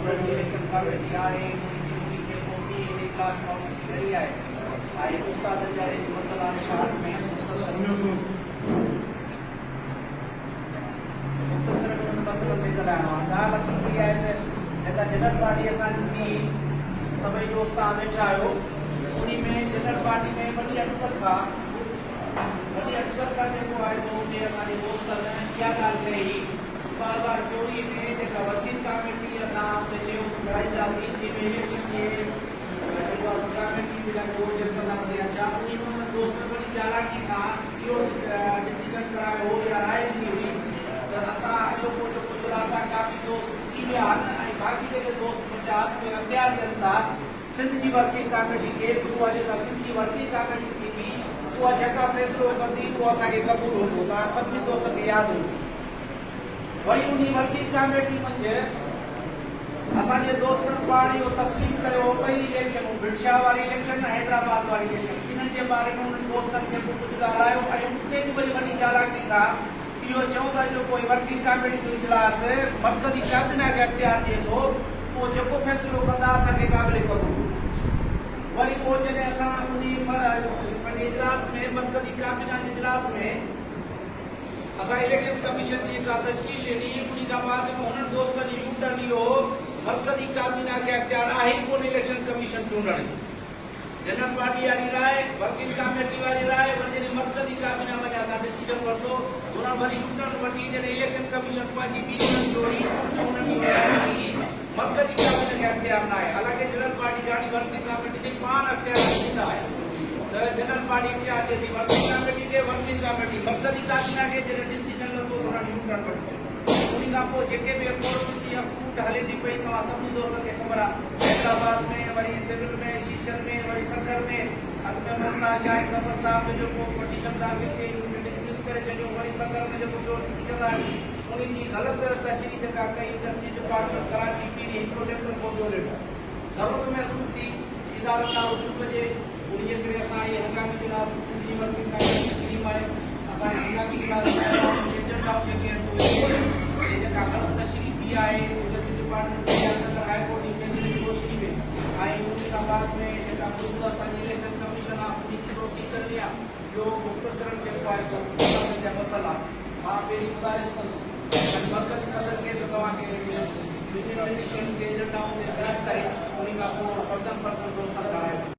election committee आहे उन्हीं के ओसी क्लास नॉलेज रही है आई उस्ताद जारे मसला शान में मुख्तसर मसला में चलाना दाल असली है जैसा जनरल पार्टी असांजी सभई दोस्त हमेशा आयो उन्हीं में जनरल पार्टी में बड़ी अटकल सा जेको आहे सो उते असांजे दोस्तनि इहा ॻाल्हि कई 2024 में जेका वर्किंग कमेटी असां उते चयो कराईंदासीं जंहिंमें इलेक्शन खे जेको असां कमेटी जे लाइ वोट कंदासीं अच्छा उन दोस्त बड़ी चालाकी सां इहो डिसीजन करायो हो या राय ॾिनी हुई त असां अॼोको जेको जुलासा काफ़ी दोस्त थी विया आहिनि ऐं बाक़ी जेके दोस्त बचा में अख़्तियार ॾियनि था सिंध जी वर्किंग कमेटी खे उहा जेका सिंध जी वर्किंग कमेटी थींदी उहा जेका फ़ैसिलो कंदी उहो असांखे क़बूल हूंदो तव्हां सभिनी दोस्तनि खे यादि हूंदी वरी उन वर्किंग कमेटी मंझि असांजे दोस्तनि पाण इहो तस्लीम कयो ॿई इलेक्शनूं भिड़शाह वारी इलेक्शन हैदराबाद वारी इलेक्शन इन्हनि जे बारे में उन्हनि दोस्तनि खे कुझु ॻाल्हायो ऐं उते बि वरी वॾी चालाकी सां इहो चऊं था जो कोई वर्किंग कमेटी जो इजलास मर्कज़ी कैबिनेट खे अख़्तियार ॾिए थो उहो जेको फ़ैसिलो कंदा असांखे क़ाबिल क़बूल वरी पोइ जॾहिं असां उन इजलास में मर्कज़ी कैबिनेट जे इजलास में असां इलेक्शन कमीशन जी का तश्कील ॾिनी उन खां बाद में हुननि दोस्तनि यू टर्न इहो मर्कज़ी कैबिनेट खे अख़्तियार आहे ई कोन इलेक्शन कमीशन चूंडण जनरल पार्टी वारी राय वर्किंग कमेटी वारी राय वरी जॾहिं मर्कज़ी कैबिनेट में असां डिसीजन वरितो हुन वरी यू टर्न वठी जॾहिं इलेक्शन कमीशन पंहिंजी ॿी टर्न जोड़ी त हुननि मर्कज़ी कैबिनेट खे अख़्तियार न आहे हालांकि जनरल पार्टी ॾाढी वर्किंग कमेटी खे पाण अख़्तियार ॾींदा आहे जनरल पार्टी इख्तियार ॾिए थी वर्किंग कमेटी खे वर्किंग कमेटी मर्कज़ी कैबिनेट खे जॾहिं डिसीजन वरितो हुननि यू टर्न वठी उन खां पोइ जेके बि अकोर्ट या फ्रूट हले थी पई तव्हां सभिनी दोस्तनि खे ख़बर आहे हैदराबाद में वरी सिविल में शीशन में वरी सदर में अॻु में मुमताज़ आहे सदर साहब जो जेको पटीशन दाख़िल कई डिसमिस करे छॾियो वरी सदर में जेको ॿियो डिसीजन आहे उन जी ग़लति तशरीह जेका कई इंडस्ट्री डिपार्टमेंट कराची पीरी हिकिड़ो लेटर पोइ ॿियो लेटर ज़रूरत महसूस थी इदारनि खां रुजू कजे उन जे करे असां इहे हंगामी इजलास सिंध जी वर्किंग कमेटी तकलीफ़ आहे असां हंगामी इजलास एजेंडाऊं जेके आहिनि उहे जेका ग़लति तशरीह थी आहे इंडस्ट्री डिपार्टमेंट हाई कोर्ट जी फैसिलिटी रोशनी में ऐं उन खां बाद में जेका मौजूदा असांजी इलेक्शन कमीशन आहे उन जी प्रोसीजर आहे ॿियो मुख़्तसरनि जेको आहे सो जा मसइला मां पहिरीं गुज़ारिश कंदुसि मर्कज़ी सदर खे त तव्हांखे ॿिन्हिनि शयुनि खे एजेंडाऊं ते करे उन खां पोइ फर्दन दोस्तनि ॻाल्हायो